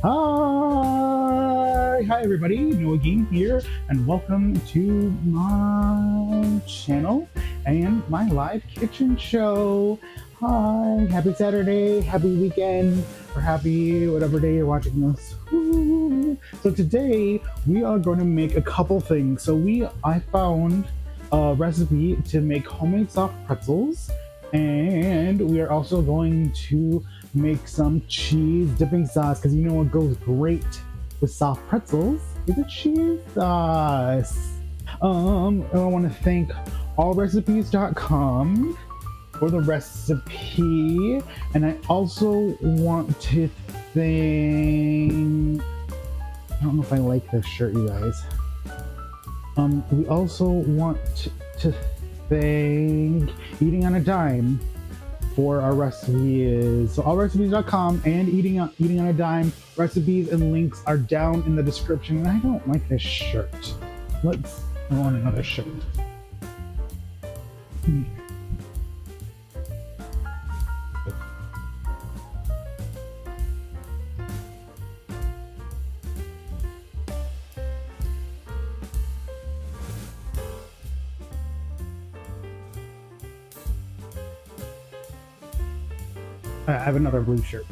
Hi everybody, Noah Game here, and welcome to my channel and my live kitchen show. Hi, happy Saturday, happy weekend, or happy whatever day you're watching this. Woo. So today we are going to make a couple things. I found a recipe to make homemade soft pretzels, and we are also going to make some cheese dipping sauce, because you know what goes great with soft pretzels is a cheese sauce. And I want to thank allrecipes.com for the recipe, and I also want to thank, I don't know if I like this shirt, you guys. We also want to thank Eating on a Dime for our recipes. So allrecipes.com and Eating on a Dime recipes and links are down in the description. And I don't like this shirt. I want another shirt. I have another blue shirt.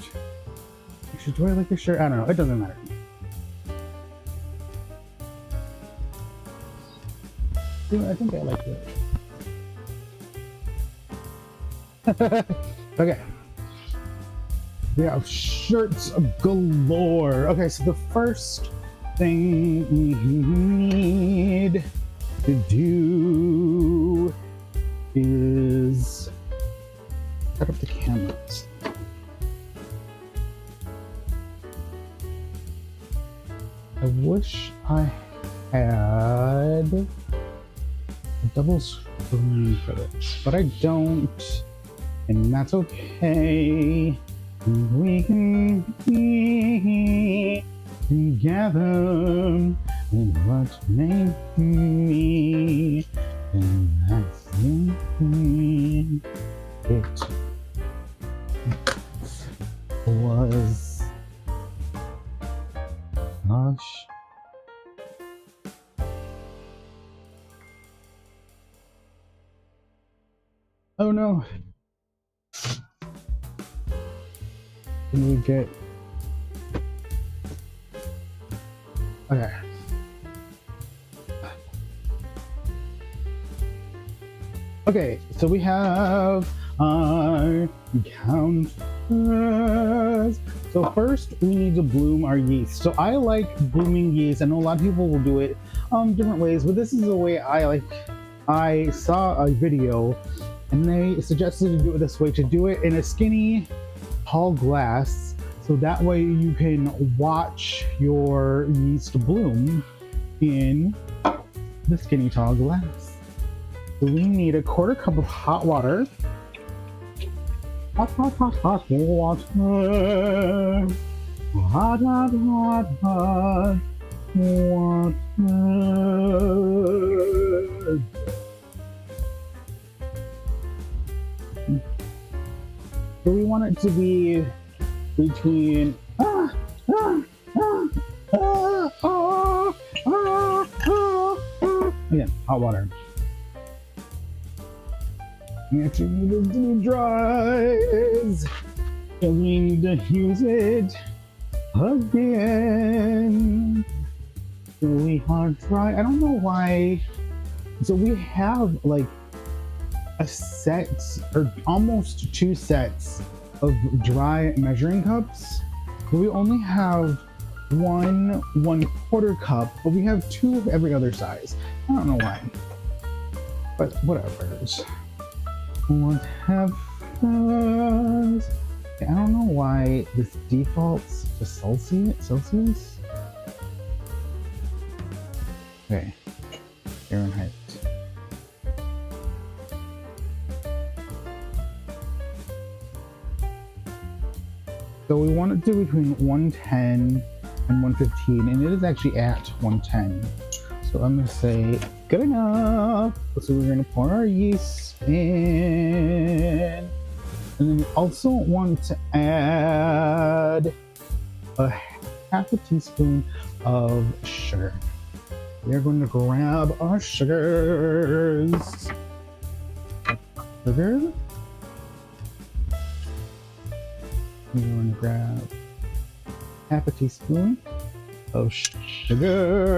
Actually, do I like this shirt? I don't know. It doesn't matter. I think I like it. Okay. We have shirts galore. Okay, so the first thing we need to do is set up the cameras. I wish I had a double screen for this, but I don't, and that's okay. We can be together in what made me, and that's me. It was gosh. Oh no. Can we get... Okay. Okay, so we have our counters. So first we need to bloom our yeast. So I like blooming yeast. I know a lot of people will do it different ways, but this is the way I like. I saw a video and they suggested to do it this way, to do it in a skinny tall glass, so that way you can watch your yeast bloom in the skinny tall glass. So we need a 1/4 cup of hot water. Hot water. Hot, water. So we want it to be between again, hot water. We actually need it to be dry, and we need to use it again. So we are dry. I don't know why. So we have like a set, or almost 2 sets of dry measuring cups, but we only have one 1/4 cup, but we have 2 of every other size. I don't know why, but whatever. What have I don't know why this defaults to Celsius. Okay, Fahrenheit. So we want it to be between 110 and 115, and it is actually at 110. So I'm gonna say good enough. So we're gonna pour our yeast in, and then we also want to add a half a teaspoon of sugar. We're going to grab our sugars. Sugar. We're going to grab half a teaspoon of sugar.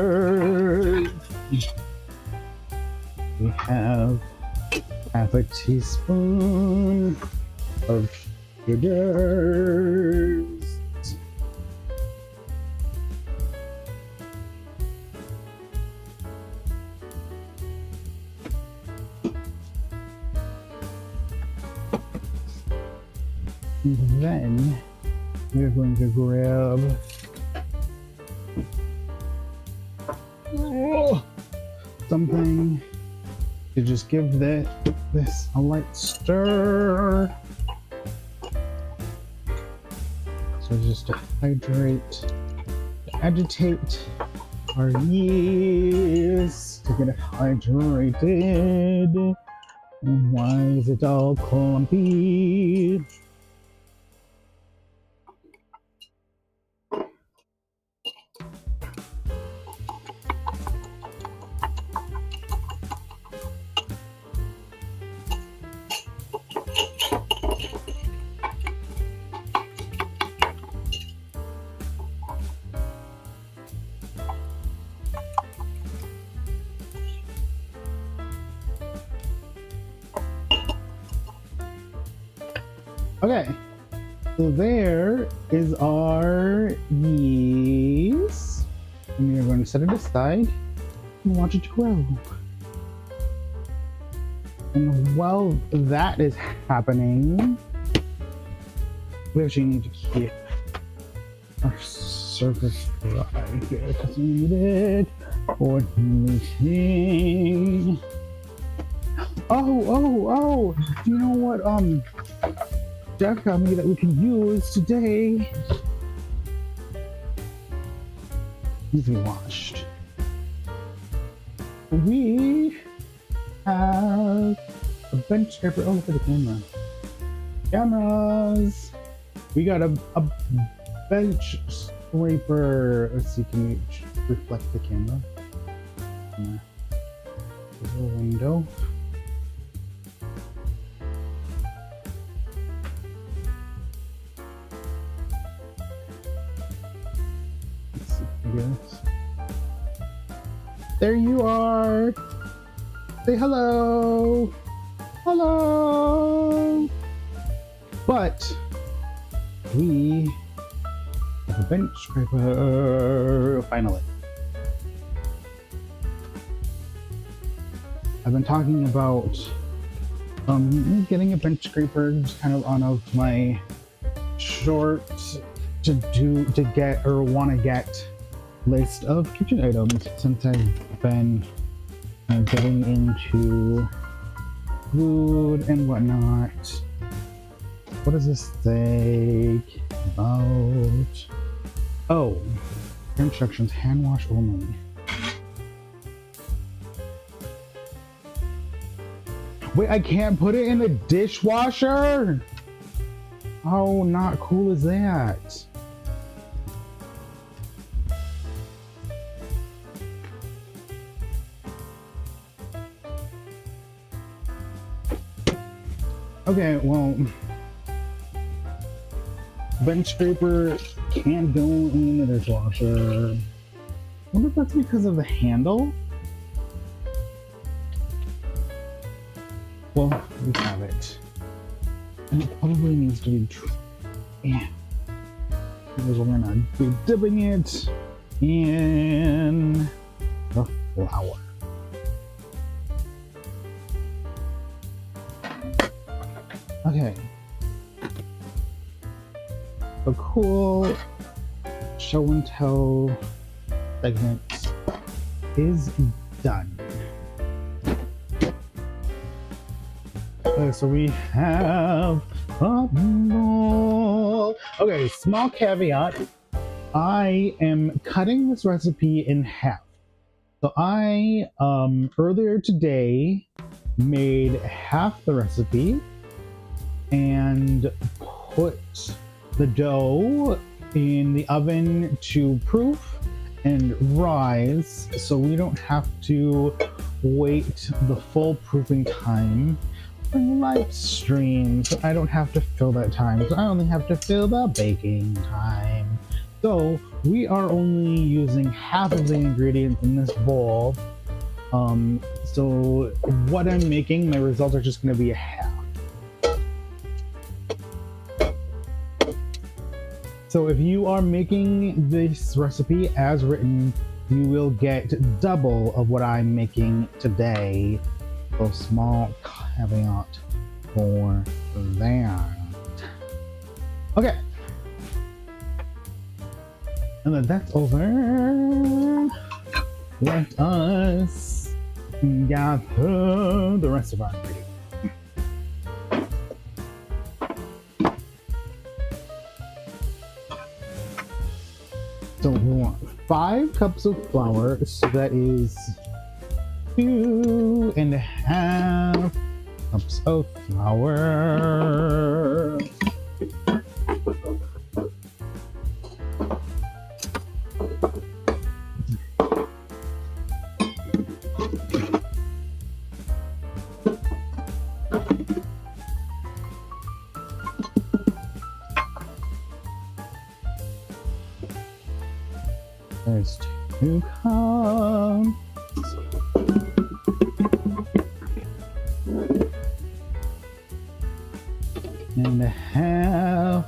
We have half a teaspoon of sugars. And then we're going to grab something to just give this a light stir. So just to hydrate, to agitate our yeast, to get it hydrated. And why is it all clumpy? Okay, so there is our yeast, and we are going to set it aside and watch it grow. And while that is happening, we actually need to keep our surface dry here because we need it for kneading. Oh! Do you know what? Jeff got me that we can use today. Needs to be washed. We have a bench scraper. Oh, look at the camera. Cameras. We got a bench scraper. Let's see, can we reflect the camera? There's a window. There you are. Say hello. Hello. But we have a bench scraper finally. I've been talking about getting a bench scraper, just kind of on of my short to get or want to get list of kitchen items since I've been getting into food and whatnot. What does this say about? Oh, instructions: hand wash only. Wait, I can't put it in the dishwasher? How not cool is that? Okay, well, bench scraper can't go in the dishwasher. I wonder if that's because of the handle? Well, we have it. And it probably needs to be yeah. Because we're gonna be dipping it in the flour. Okay. A cool show and tell segment is done. Okay, so we have a bowl. Okay, small caveat. I am cutting this recipe in half. So I earlier today made half the recipe and put the dough in the oven to proof and rise, so we don't have to wait the full proofing time for live stream. So I don't have to fill that time. So I only have to fill the baking time. So we are only using half of the ingredients in this bowl. So what I'm making, my results are just going to be a half. So if you are making this recipe as written, you will get double of what I'm making today. So small caveat for that. Okay. And then that's over. Let us gather the rest of our ingredients. So we want 5 cups of flour, so that is 2.5 cups of flour. There's 2 cups. And a half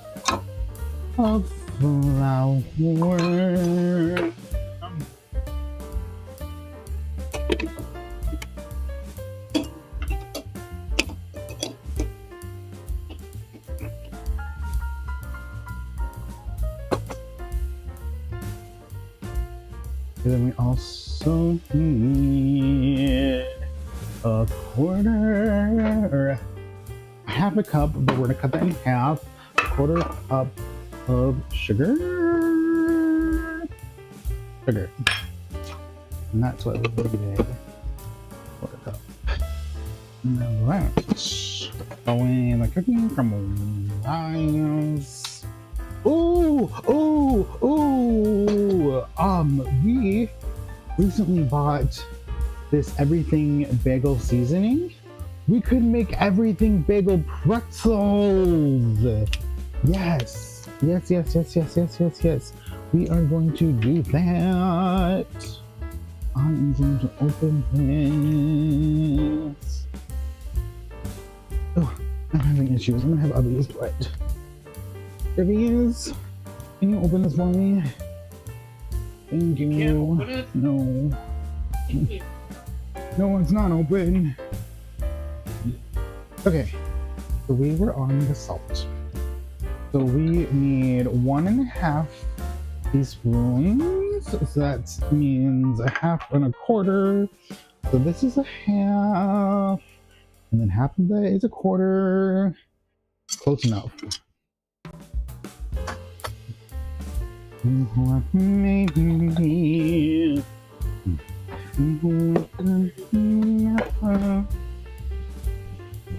of flour. And then we also need a quarter, half a cup, but we're gonna cut that in half. A quarter cup of sugar. And that's what we needed. Quarter cup. Alright. Going the cooking from rice. Ooh! We recently bought this everything bagel seasoning. We could make everything bagel pretzels. Yes. We are going to do that. I'm going to open this. Oh, I'm having issues. I'm gonna have others do it. There he is. Can you open this for me? Thank you. Can't open it? No. No, it's not open. Okay. So we were on the salt. So we need 1.5 teaspoons. So that means a half and a quarter. So this is a half. And then half of that is a quarter. Close enough.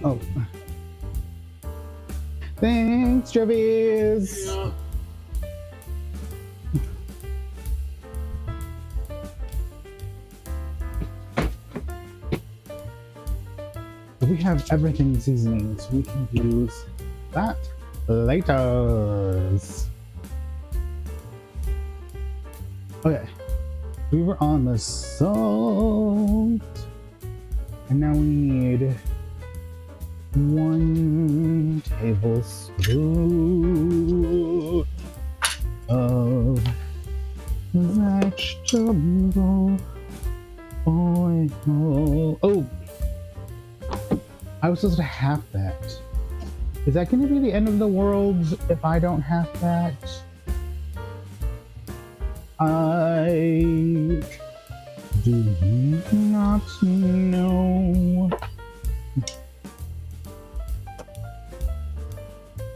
Oh. Thanks, Travis. Yeah. We have everything seasoning, so we can use that later. Okay, we were on the salt, and now we need 1 tablespoon of vegetable oil. Oh, I was supposed to have that. Is that going to be the end of the world if I don't have that? I do not know.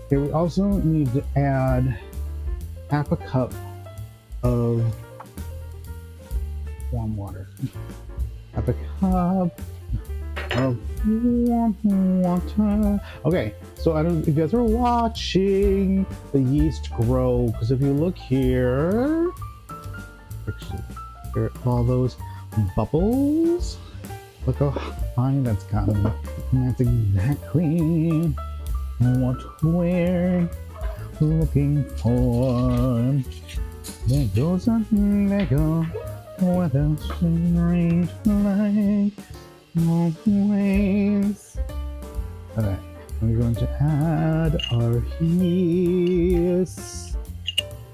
Okay, we also need to add half a cup of warm water. Half a cup. of water. Okay, so I don't know if you guys are watching the yeast grow, because if you look here, actually, there are all those bubbles. Look how high that's gotten. And that's exactly what we're looking for. There goes a Lego with a strange light always. Okay, we're going to add our yeast.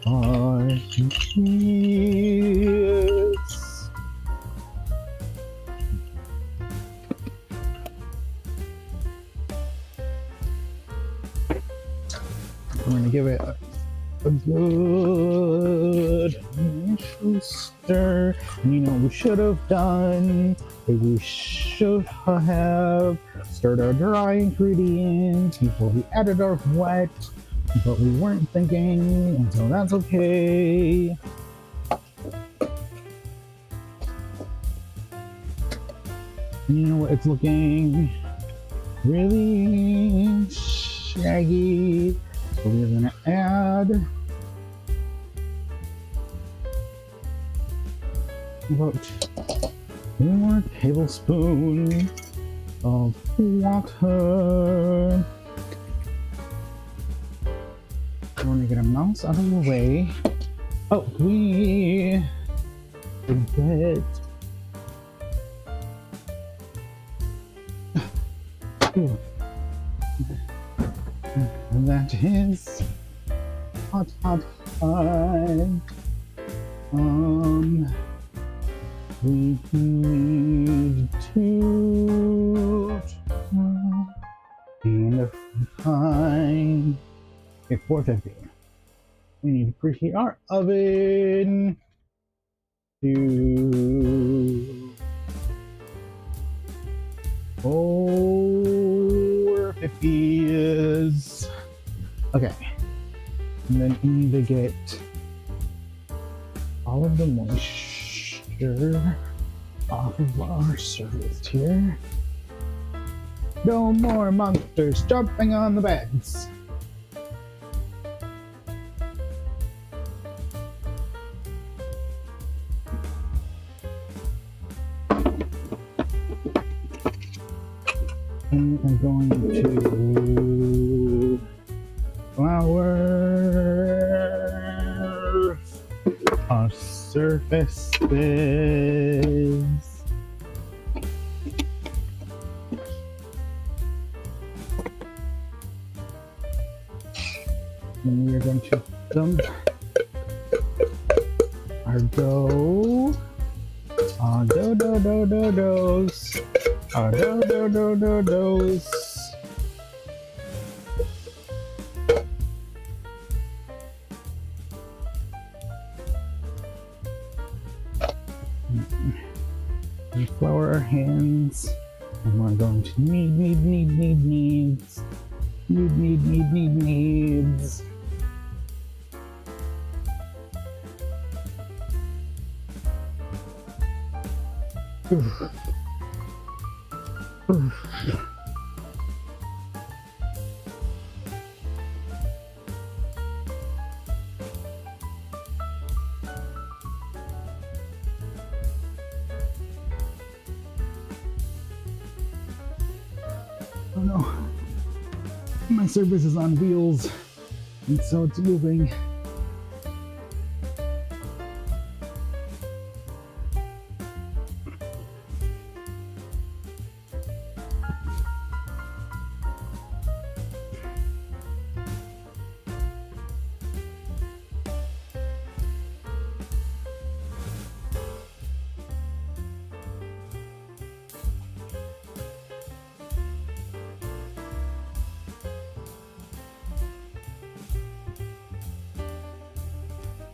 Our yeast. I'm going to give it a good initial stir. And you know what we should have done? We should have stirred our dry ingredients before we added our wet, but we weren't thinking, and so that's okay. And you know what? It's looking really shaggy. So we're gonna add about 4 tablespoons of water. I want to get a mouse out of the way. Oh, we forget. That is hot. We need to and fine. Okay, 450. We need to preheat our oven to 450 is okay. And then we need to get all of the moisture off of our surface here. No more monsters jumping on the beds. And I'm going to flour our surfaces. And we are going to dump our dough. Our doughs. Our doughs. We flour our hands, and we're going to needs. Oh no, my surface is on wheels, and so it's moving.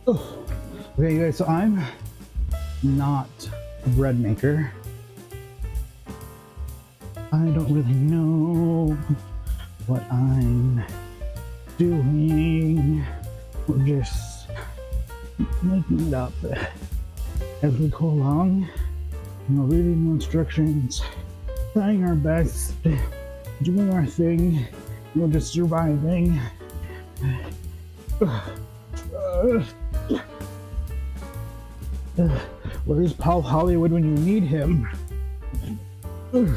Oh. Okay, you guys, so I'm not a bread maker. I don't really know what I'm doing. We're just making it up as we go along. No reading no instructions. trying our best, doing our thing. We're just surviving. Where's Paul Hollywood when you need him? Do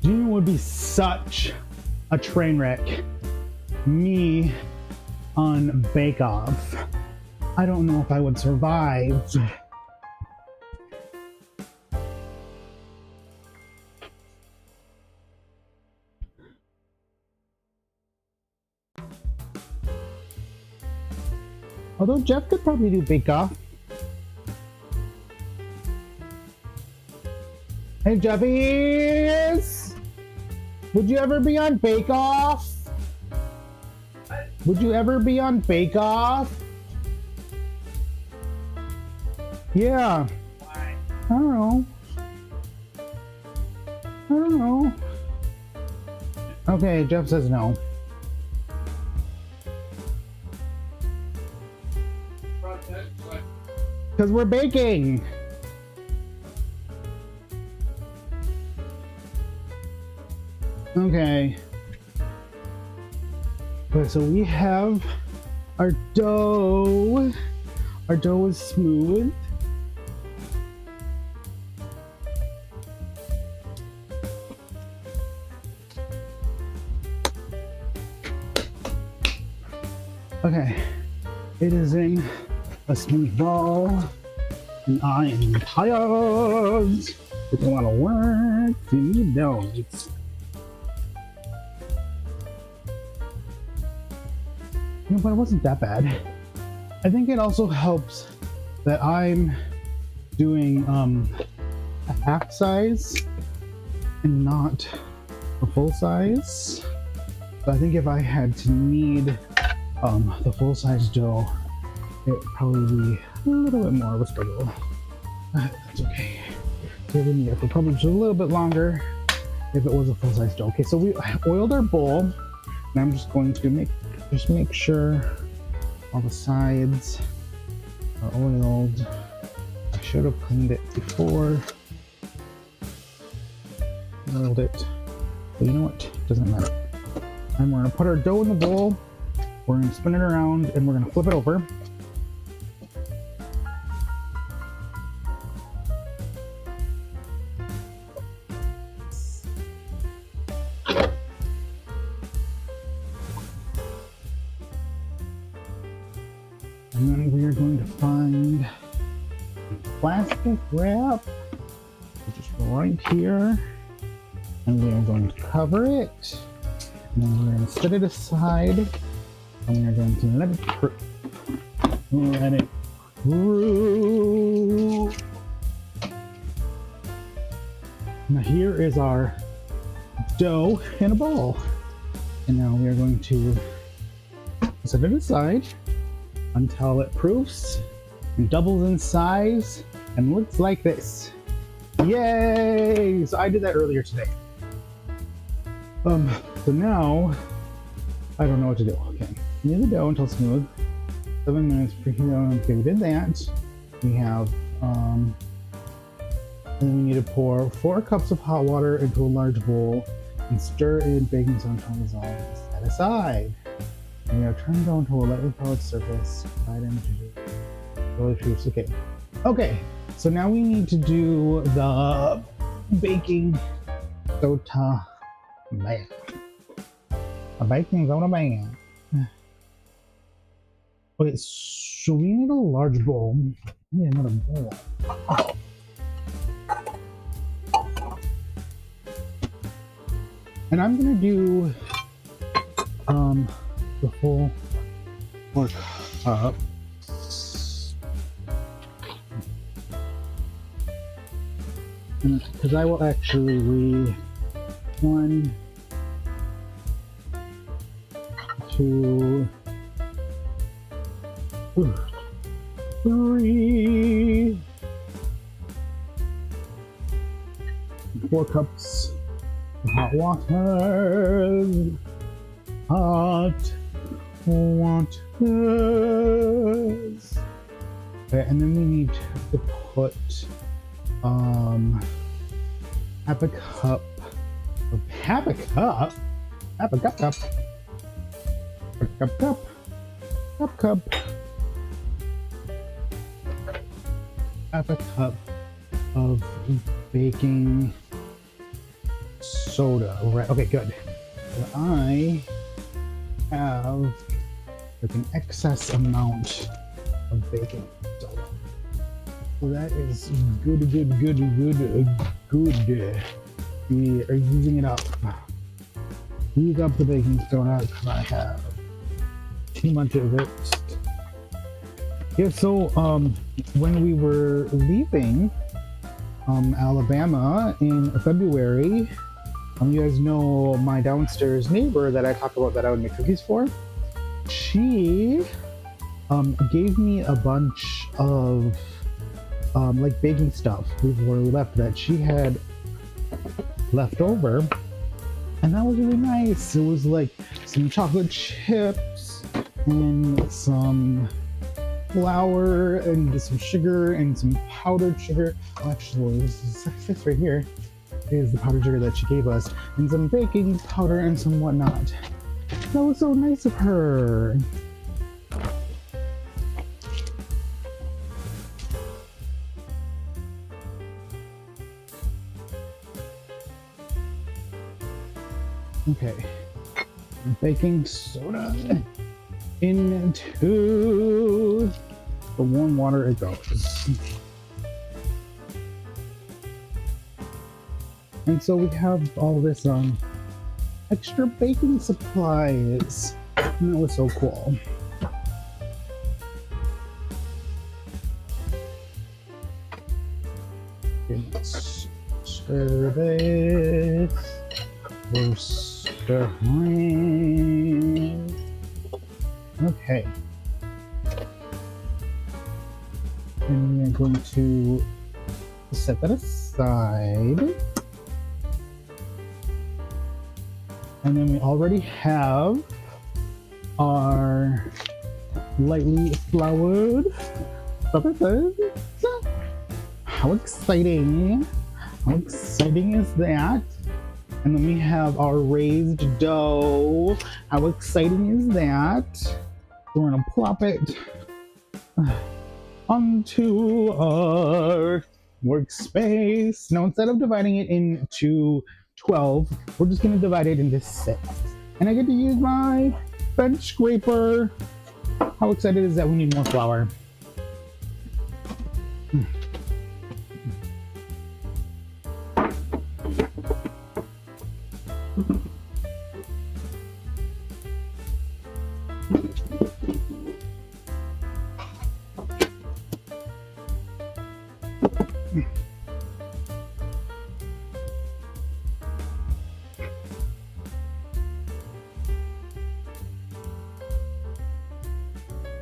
you know what would be such a train wreck? Me on Bake Off. I don't know if I would survive. Although Jeff could probably do Bake Off. Hey Jeffies! Would you ever be on Bake Off? Would you ever be on Bake Off? Yeah. Why? I don't know. I don't know. Okay, Jeff says no. Because we're baking. Okay. Okay, so we have our dough. Our dough is smooth. Okay, it is in a smooth ball, and I am tired. It's a lot of work to need doughs. You know, but it wasn't that bad. I think it also helps that I'm doing a half size and not a full size. So I think if I had to knead the full size dough, it would probably be a little bit more of a struggle. That's okay. So we need it for probably just a little bit longer if it was a full size dough. Okay, so we oiled our bowl, and I'm just going to make sure all the sides are oiled. I should have cleaned it before. Oiled it. But you know what? It doesn't matter. And we're gonna put our dough in the bowl. We're gonna spin it around and we're gonna flip it over. And then we are going to find plastic wrap, which is right here, and we are going to cover it, and then we're going to set it aside, and we are going to let it brew. Now here is our dough in a bowl, and now we are going to set it aside until it proofs and doubles in size and looks like this. Yay! So I did that earlier today. So now I don't know what to do. Okay, knead the dough until smooth. 7 minutes preheat. Okay, we did that. We have and then we need to pour 4 cups of hot water into a large bowl and stir in baking soda until dissolved. Set aside. And we are turned down to a lightly polished surface. Slide into the proofs. Okay. Okay. So now we need to do the baking soda bag. A baking soda bag. Okay, so we need a large bowl. We need another bowl. And I'm gonna do the full 4 cup. Because I will actually read 1, 2, 3, 4 cups of hot water. hot waters. Okay, and then we need to put half a cup of half a cup of baking soda. Right, okay, good. So I have like an excess amount of baking soda. So that is good. We are using it up. Use up the baking soda because I have too much of it. Yeah, so when we were leaving Alabama in February, you guys know my downstairs neighbor that I talked about that I would make cookies for. She gave me a bunch of like baking stuff before we left that she had left over, and that was really nice. It was like some chocolate chips and some flour and some sugar and some powdered sugar. Oh, actually, this right here is the powdered sugar that she gave us, and some baking powder and some whatnot. That was so nice of her. Okay, baking soda into the warm water it goes. And so we have all this extra baking supplies, and that was so cool. Okay, let's stir this. We're stirring. Okay. And we are going to set that aside. And then we already have our lightly floured pretzels. How exciting! How exciting is that? And then we have our raised dough. How exciting is that? So we're gonna plop it onto our workspace. Now, instead of dividing it into 12, we're just gonna divide it into 6. And I get to use my bench scraper. How excited is that? We need more flour.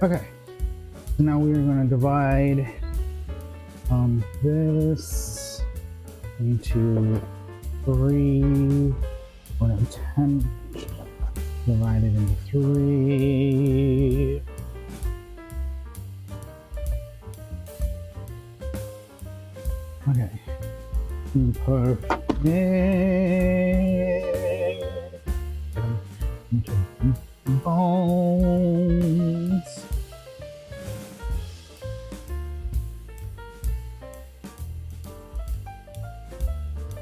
Okay, so now we're going to divide this into 3, 10, divide it into 3. Okay, perfect. Into bones.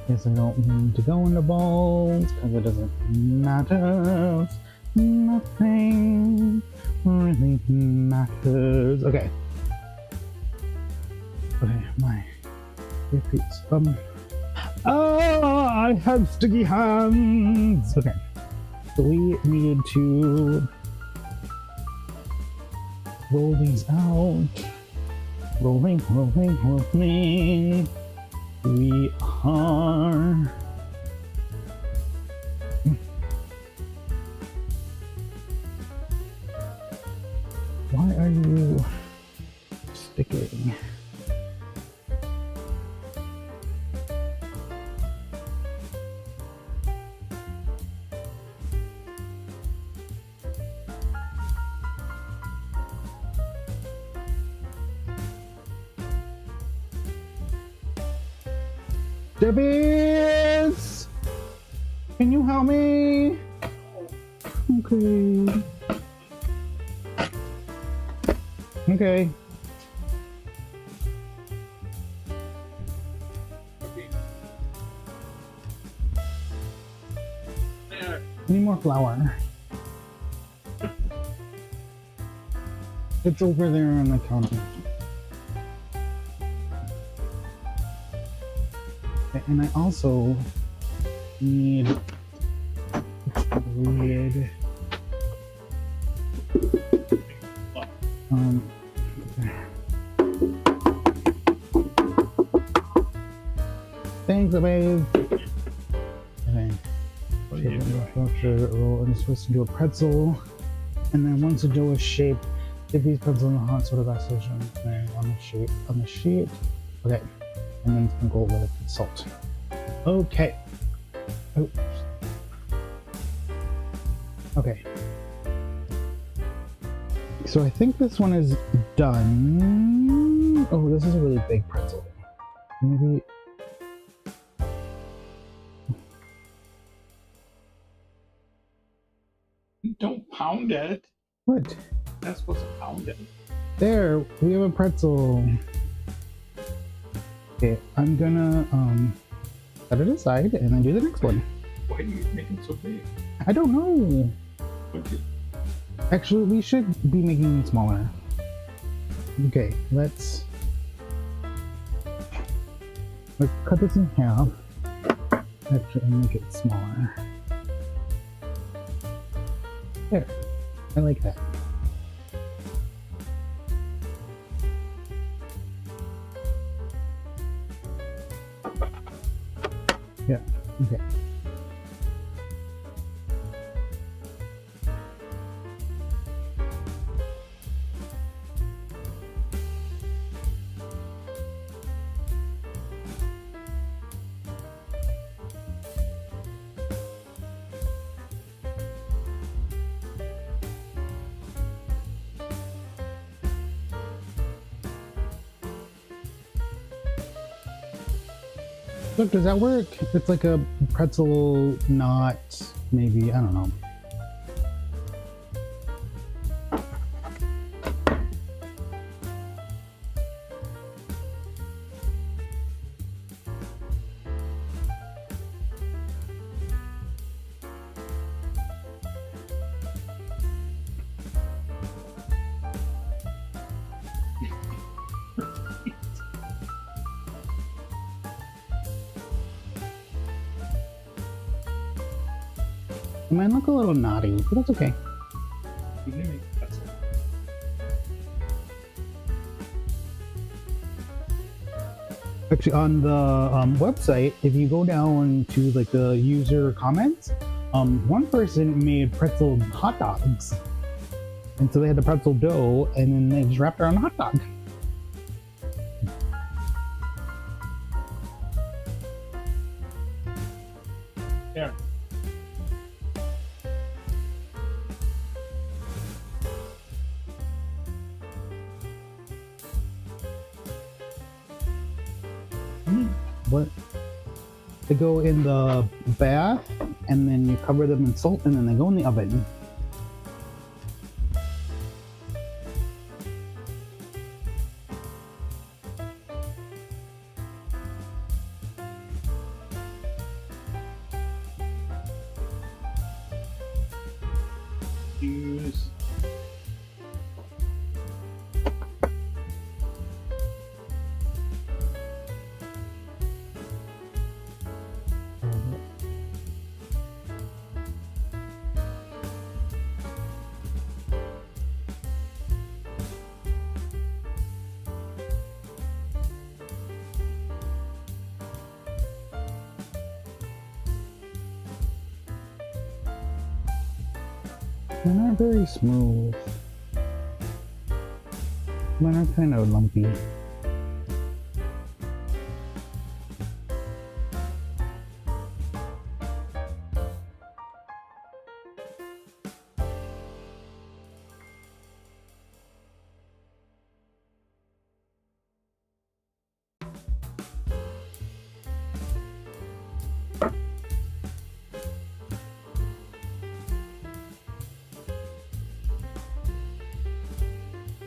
Guess I don't need to go into bowls because it doesn't matter. Nothing really matters. Okay. Okay, my earpiece. Oh, I have sticky hands. Okay. So we need to roll these out. Rolling. We are why are you sticking? Tbsp! Can you help me? Okay. Okay. Need more flour. It's over there on the counter. Okay, and I also need lid. Thanks, babe. Okay. What are you doing? Roll. I'm supposed to do a pretzel, and then once the dough is shaped, dip these pretzels in the hot soda glass solution on the sheet. Okay, and then sprinkle with salt. Okay. Oh. Okay. So I think this one is done. Oh, this is a really big pretzel. Maybe. Don't pound it. What? That's supposed to pound it. There, we have a pretzel. Okay, I'm gonna set it aside and then do the next one. Why do you make it so big? I don't know. Okay. Actually, we should be making it smaller. Okay, let's cut this in half. Actually, make it smaller. There. I like that. Yeah, okay. Look, does that work? It's like a pretzel knot, maybe, I don't know. It might look a little naughty, but that's okay. You can make a pretzel. Actually, on the website, if you go down to like the user comments, one person made pretzel hot dogs, and so they had the pretzel dough, and then they just wrapped it around a hot dog. There. What? They go in the bath, and then you cover them in salt, and then they go in the oven. Use. They're not very smooth. Mine are kind of lumpy.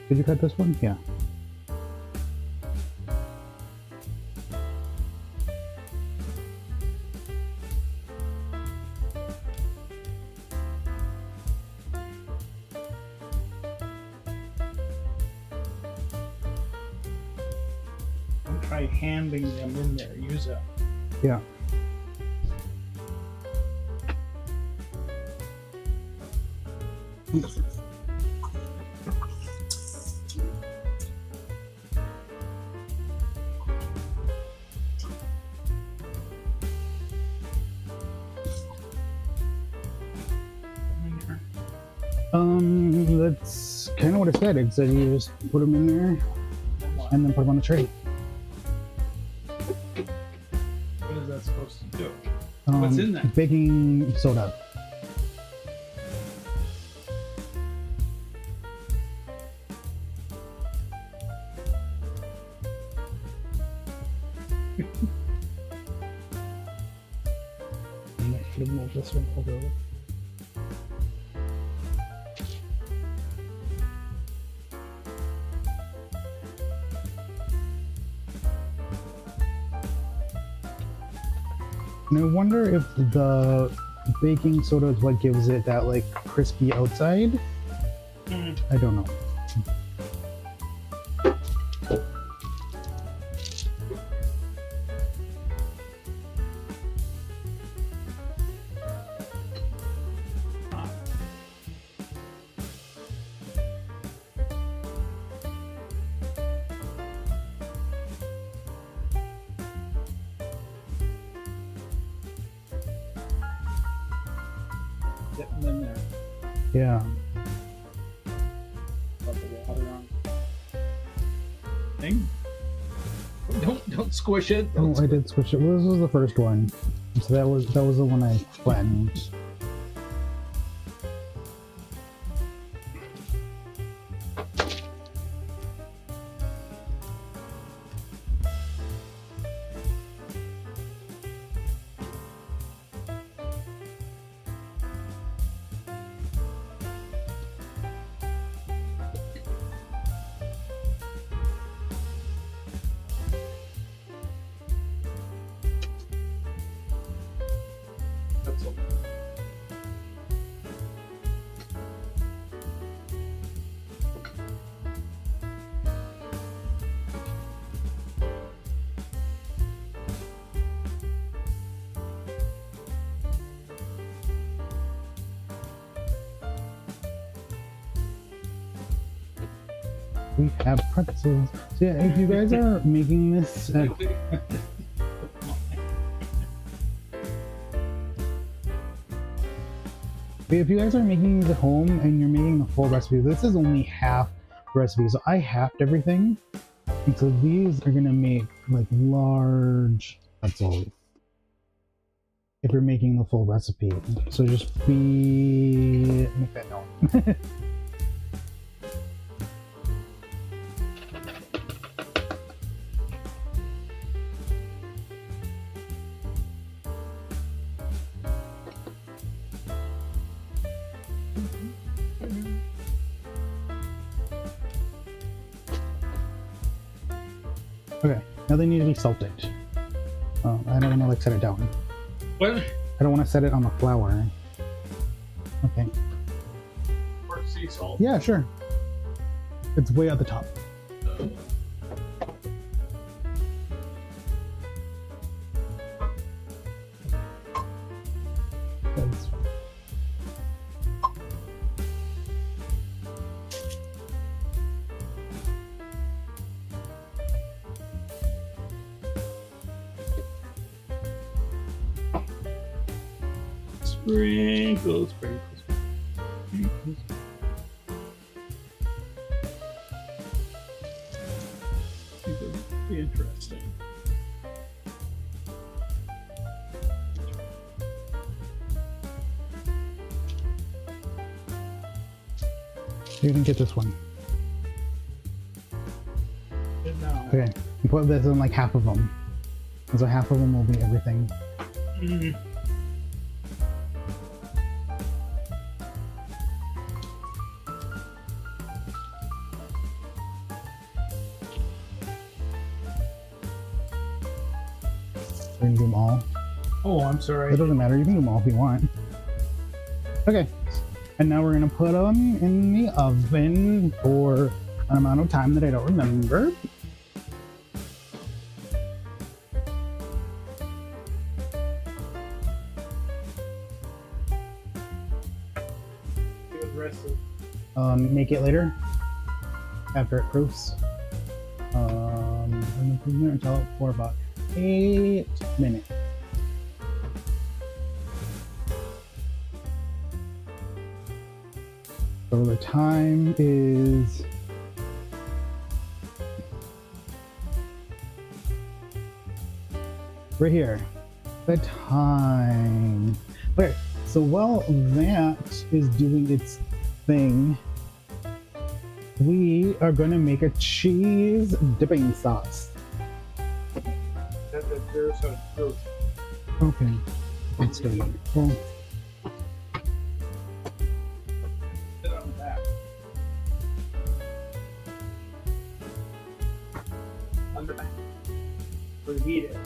Did you cut this one? Yeah. Don't try handing them in there. Use a. Yeah. That's kind of what it said. It said you just put them in there and then put them on the tray. What is that supposed to do? What's in that? Baking soda. I should have moved this one over. And I wonder if the baking soda is what gives it that like crispy outside. I don't know. Get them in there. Yeah. Put the water on. Thing. Don't squish it. Oh, I did switch it. Well, this was the first one, so that was the one I flattened. Pretzel. We have pretzels. So yeah, if you guys are making this at if you guys are making these at home and you're making the full recipe, this is only half the recipe. So I halved everything. And so these are gonna make like large pretzels if you're making the full recipe. So just make that known. Okay, now they need to be salted. I don't want to like set it down. What? I don't want to set it on the flour. Okay. Or sea salt. Yeah, sure. It's way at the top. That's- Sprinkles, sprinkles, sprinkles. I think that would be interesting. You can get this one. Good now. Okay, you put this in like half of them. And so half of them will be everything. Mm. We're gonna do them all. Oh, I'm sorry. It doesn't matter. You can do them all if you want. Okay. And now we're gonna put them in the oven for an amount of time that I don't remember. Give it rest of Make it later after it proofs. Until for about 8 minutes. So the time is right here. The time. Okay, so while that is doing its thing, we are going to make a cheese dipping sauce. there's a proof. Okay, let's do it. Well, Sit on the back. On the back. Reheat it.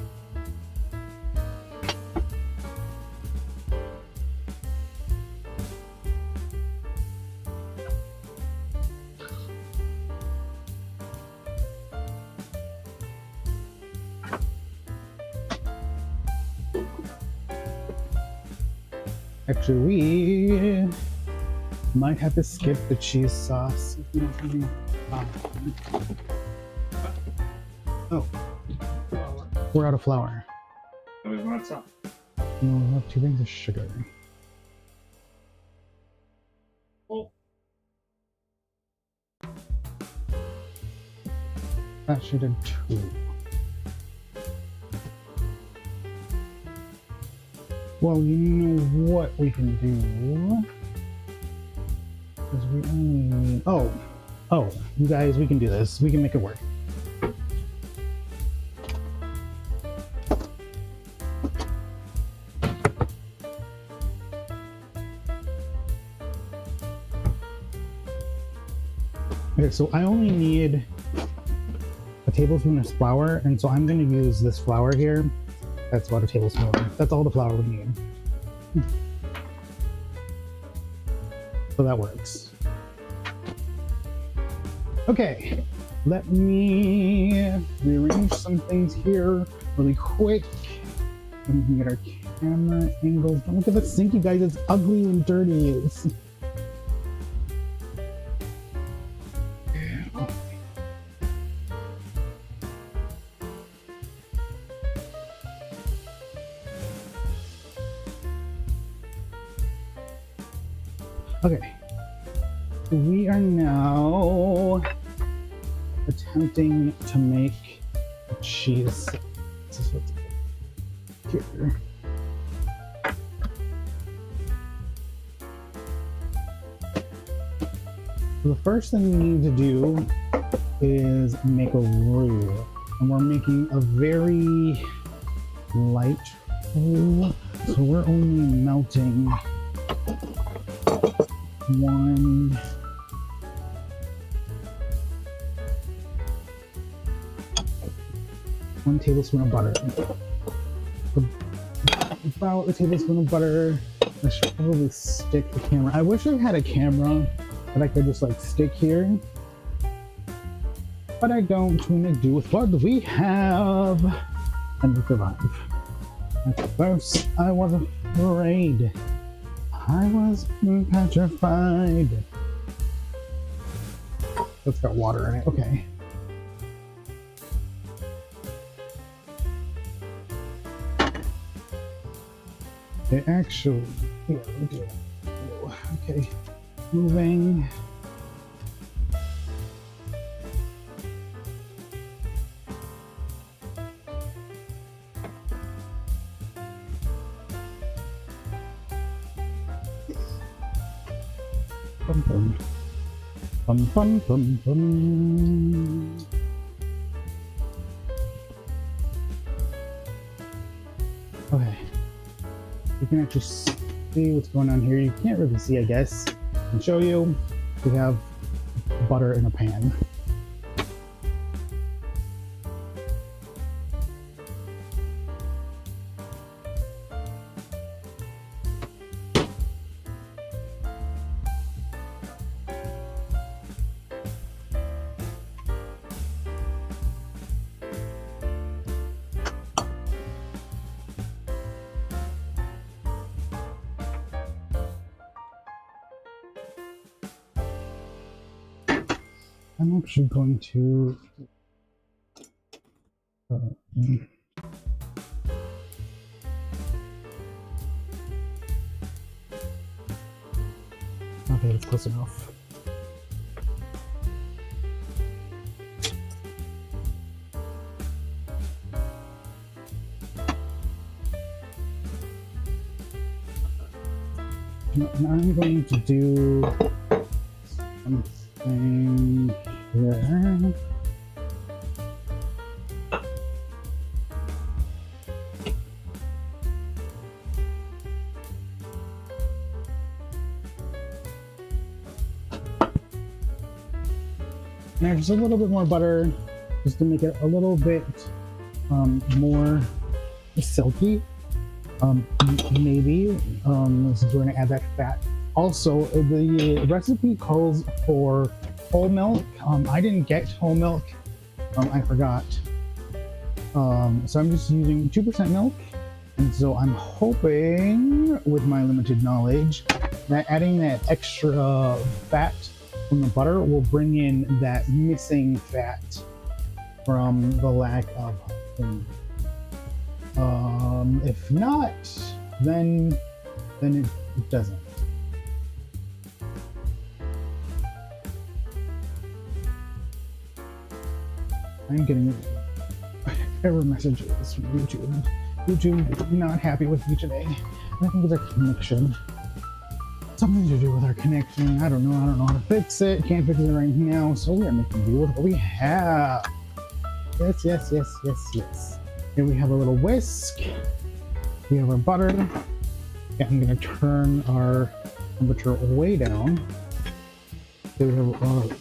actually, we might have to skip the cheese sauce. If we don't have any- Oh, Flour. we're out of flour. So we want some. No, we have 2 bags of sugar. Oh, That should have 2. Well, you know what we can do? Because we only need... Oh, you guys, we can do this. We can make it work. Okay, so I only need a tablespoon of flour, and so I'm going to use this flour here. That's about a tablespoon. That's all the flour we need. So that works. Okay, let me rearrange some things here really quick. And we can get our camera angles. Don't look at the sink, you guys. It's ugly and dirty. It's... Okay, we are now attempting to make a cheese. This is what's here. So the first thing we need to do is make a roux, and we're making a very light roux, so we're only melting one tablespoon of butter. About a tablespoon of butter. I should probably stick the camera. I wish I had a camera that I could just like stick here, but I don't. We're gonna do with what we have and we survive. At first, I was afraid. I was petrified. That's got water in it. Okay. Okay, actually, here, we do it. Okay, moving. Bum bum. Bum bum bum bum. Okay. You can actually see what's going on here. You can't really see, I guess. I can show you. We have butter in a pan. I'm actually going to okay, that's close enough. Now I'm going to do something here. Now just a little bit more butter, just to make it a little bit more silky. Maybe since we're gonna add that fat. Also, the recipe calls for whole milk. I didn't get whole milk. I forgot. So I'm just using 2% milk, and so I'm hoping, with my limited knowledge, that adding that extra fat from the butter will bring in that missing fat from the lack of whole milk. If not, then it doesn't. I'm getting error messages from YouTube. YouTube not happy with me today. I think it's our connection. Something to do with our connection. I don't know how to fix it. Can't fix it right now, so we are making do with what we have. Yes. Here we have a little whisk. We have our butter. Okay, I'm gonna turn our temperature way down. Here we have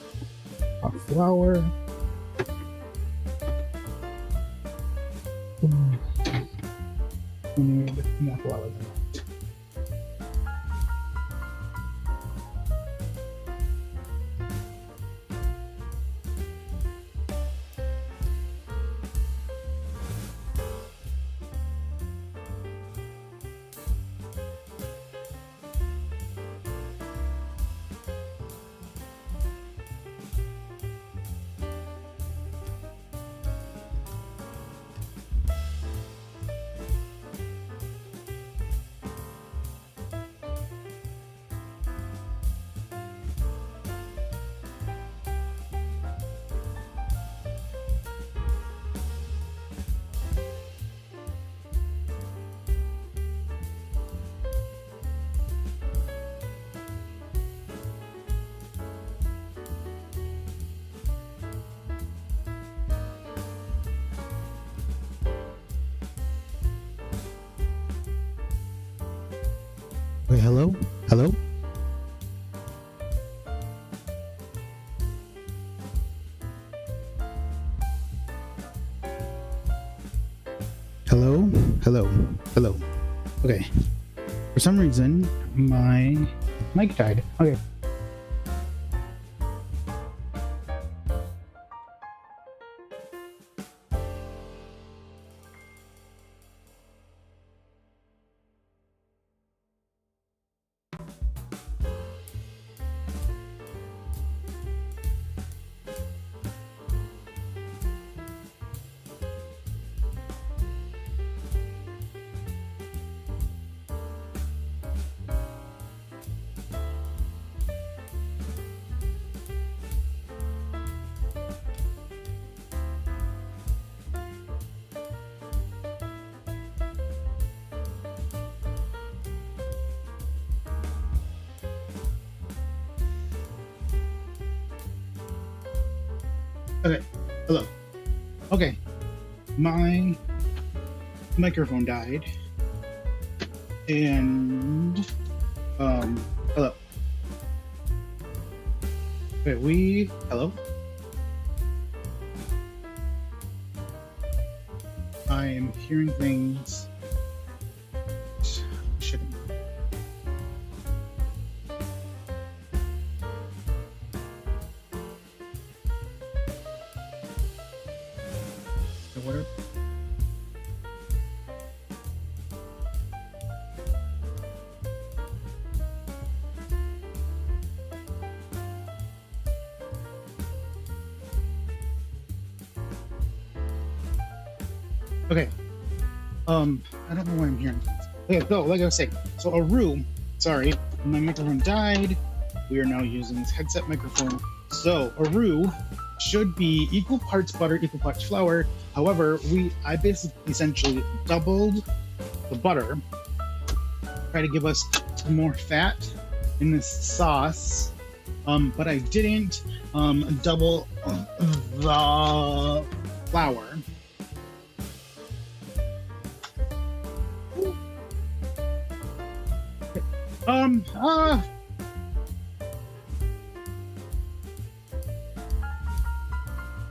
our flour. We need more flour than that. Wait, hello? Hello? Hello? Hello? Hello? Okay. For some reason, my mic died. Okay. Okay, hello. Okay, my microphone died, and hello. Okay, hello. I am hearing things. Shouldn't. What? Okay. I don't know why I'm hearing things. Okay, so like I was saying, so a roux, sorry, my microphone died. We are now using this headset microphone. So a roux should be equal parts butter, equal parts flour. However, I basically essentially doubled the butter, try to give us more fat in this sauce. But I didn't double the flour.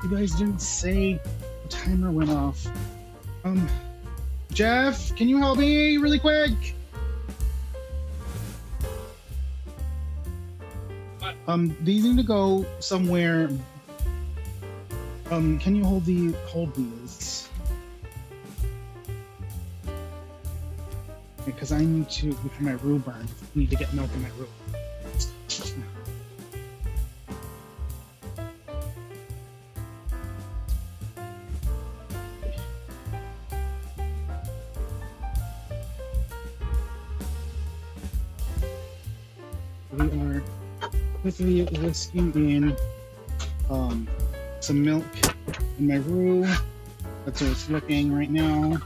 You guys didn't say the timer went off. Jeff, can you help me really quick? These need to go somewhere. Can you hold these? Because I need to, before my roux burns, I need to get milk in my roux. We are quickly whisking in some milk in my roux. That's what it's looking right now.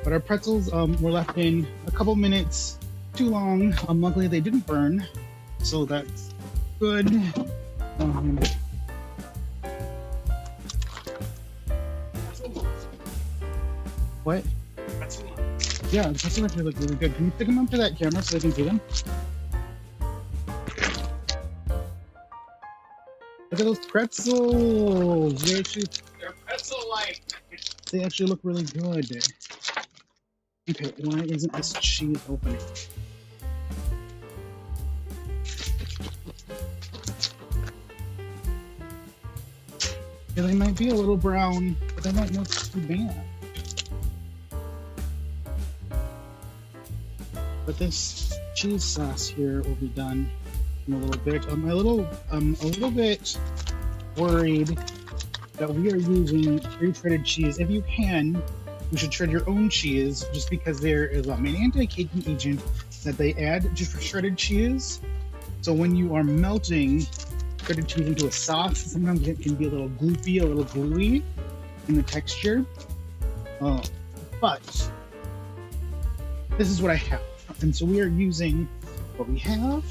But our pretzels were left in a couple minutes too long. Luckily they didn't burn, so that's good. What? Yeah, the pretzels actually look really good. Can you pick them up to that camera so they can see them? Look at those pretzels! They're pretzel-like. They actually look really good. Okay, why isn't this cheese opening? Yeah, they might be a little brown, but they might look too bad. But this cheese sauce here will be done in a little bit. I'm a little bit worried that we are using pre-shredded cheese. If you can, you should shred your own cheese, just because there is an anti-caking agent that they add to shredded cheese. So when you are melting shredded cheese into a sauce, sometimes it can be a little gloopy, a little gluey in the texture. But this is what I have. And so we are using what we have.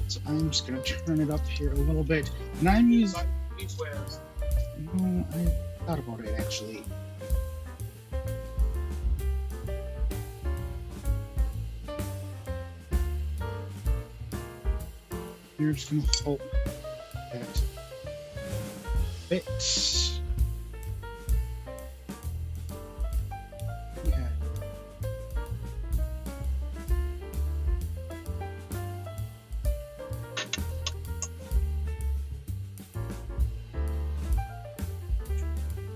So I'm just going to turn it up here a little bit. And I'm using... No, I thought about it actually. You're just going to hope that fits. Okay.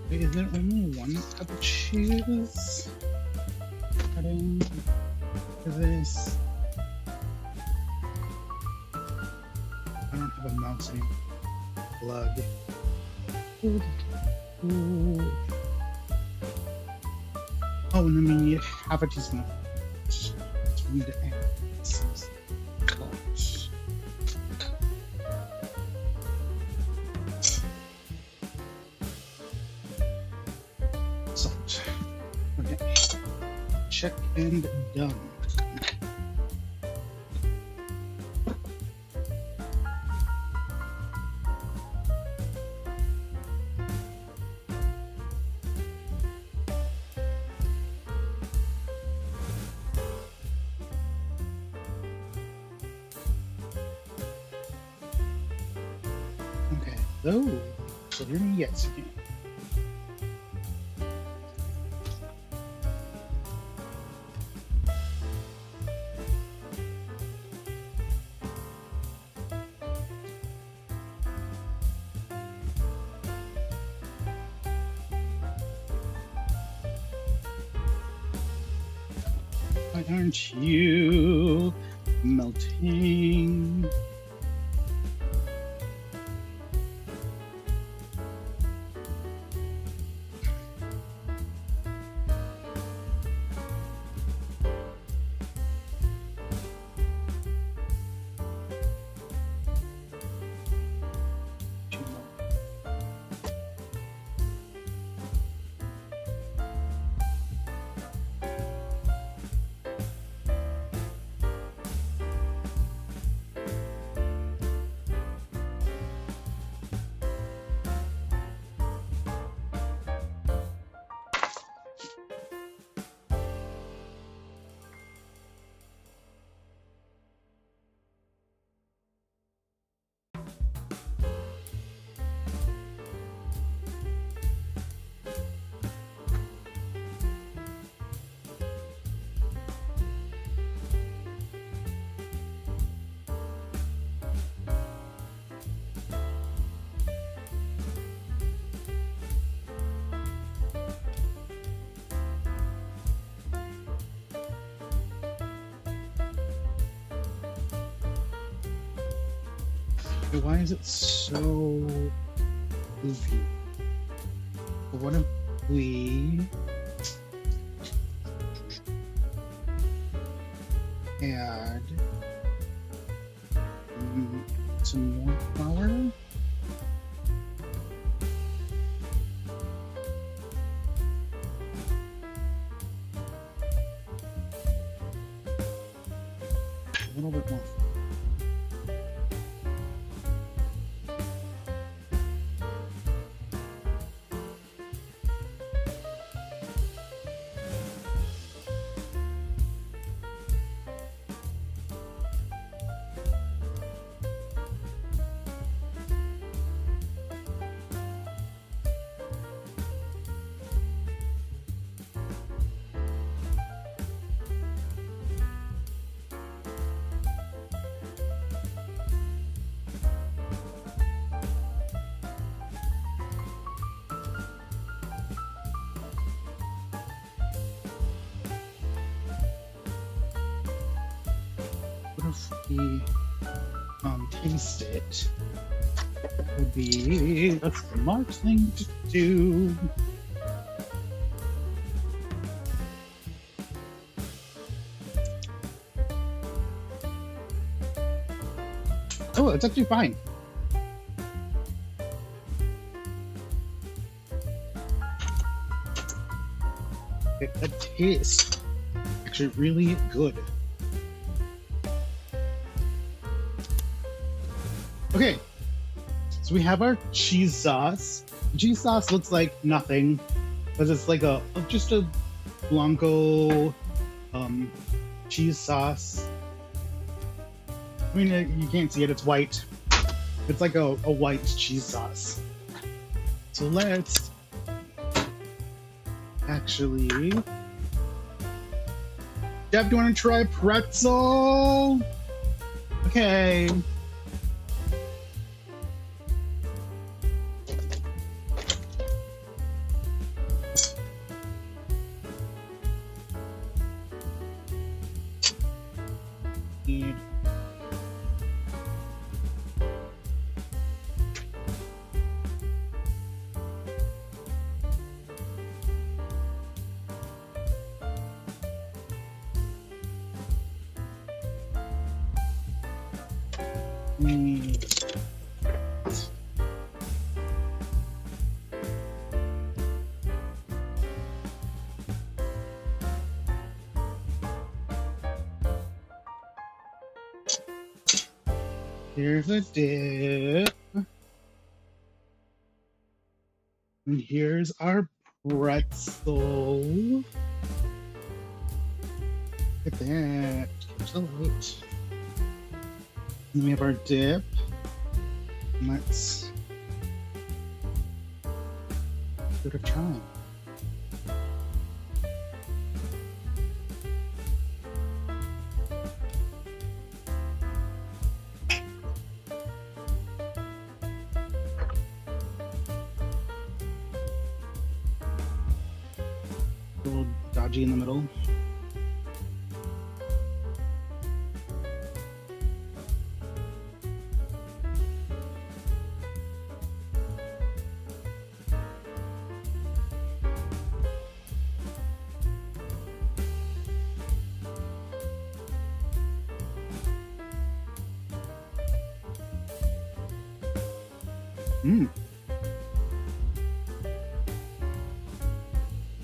Wait, is there only one cup of cheese? Adding to this. I don't have a mouse anymore. Blood. Ooh. Ooh. Oh, and then we need half a teaspoon. So we need to add some salt. Salt. Okay. Check and done. Okay, so hear me, yes, you can. Why aren't you melting? Why is it so goofy? What if we add some more flour? A little bit more. What if we taste it? That would be a smart thing to do. Oh, it's actually fine. It tastes actually really good. Okay, so we have our cheese sauce. Cheese sauce looks like nothing, because it's like just a Blanco cheese sauce. I mean, you can't see it, it's white. It's like a white cheese sauce. So let's actually... Jeff, do you want to try pretzel? Okay. Here's a dip. And here's our pretzel. Look at that. Catch the light. And we have our dip. And let's give it a try. A little dodgy in the middle.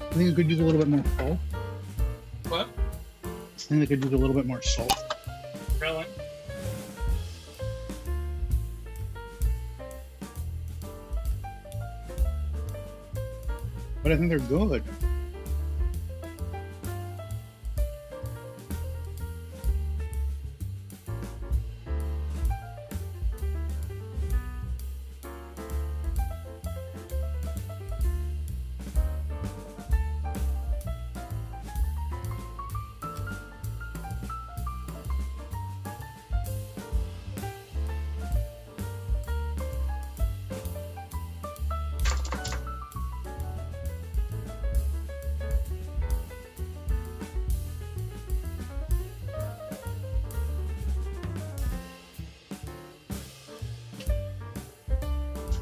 I think I could use a little bit more salt. What? I think I could use a little bit more salt. Really? But I think they're good.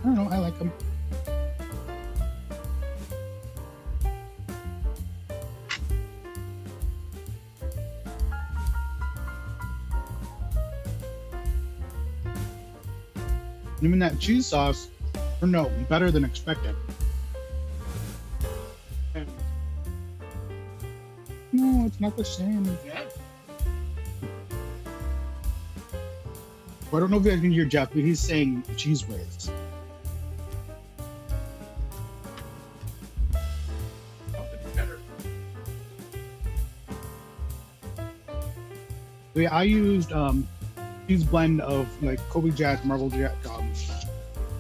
I don't know. I like them. Even that cheese sauce, or no, better than expected. No, it's not the same. Yeah. Well, I don't know if you guys can hear Jeff, but he's saying cheese whiz. So yeah, I used cheese blend of like Kobe Jack, Marble Jack,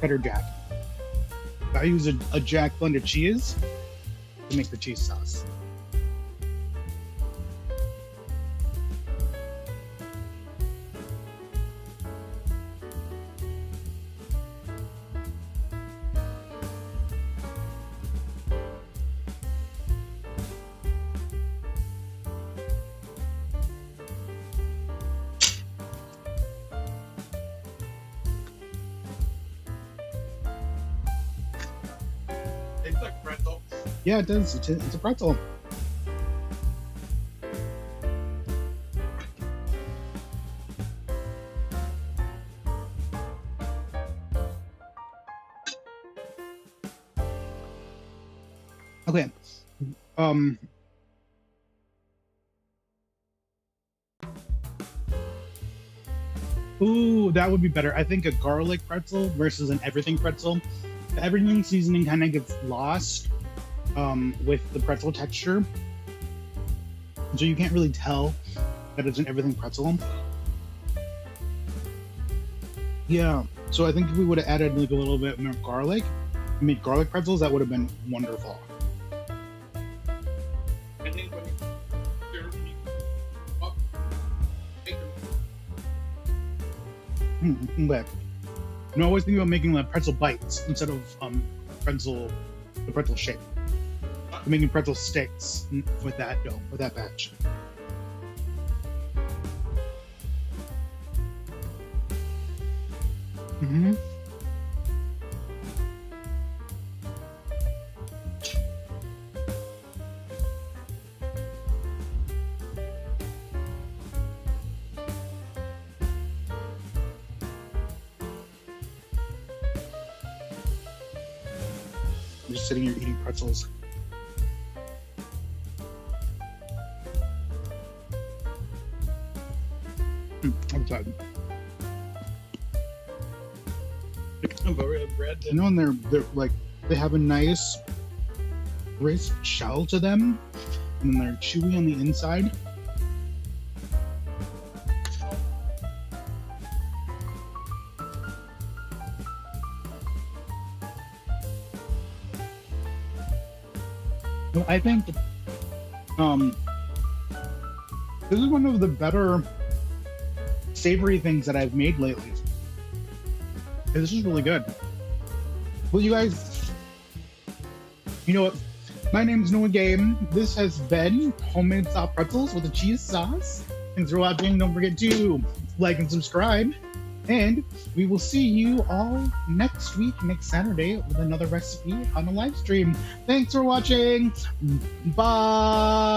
Cheddar Jack. I use a Jack blended cheese to make the cheese sauce. It's like pretzel. Yeah, it does. It's a pretzel. Okay. Ooh, that would be better. I think a garlic pretzel versus an everything pretzel. The everything seasoning kind of gets lost with the pretzel texture, so you can't really tell that it's an everything pretzel. Yeah, so I think if we would have added like a little bit more garlic, made garlic pretzels, that would have been wonderful. I think when you're up, take them. But I always think about making like pretzel bites instead of the pretzel shape. I'm making pretzel sticks with that dough, with that batch. Mm-hmm. I'm just sitting here eating pretzels. I'm excited. Bread. You know, and they're like they have a nice crisp shell to them, and then they're chewy on the inside. No, I think this is one of the better savory things that I've made lately. This is really good. Well, you guys, you know what? My name is Noah Game. This has been homemade soft pretzels with a cheese sauce. Thanks for watching. Don't forget to like and subscribe. And we will see you all next week, next Saturday, with another recipe on a live stream. Thanks for watching. Bye.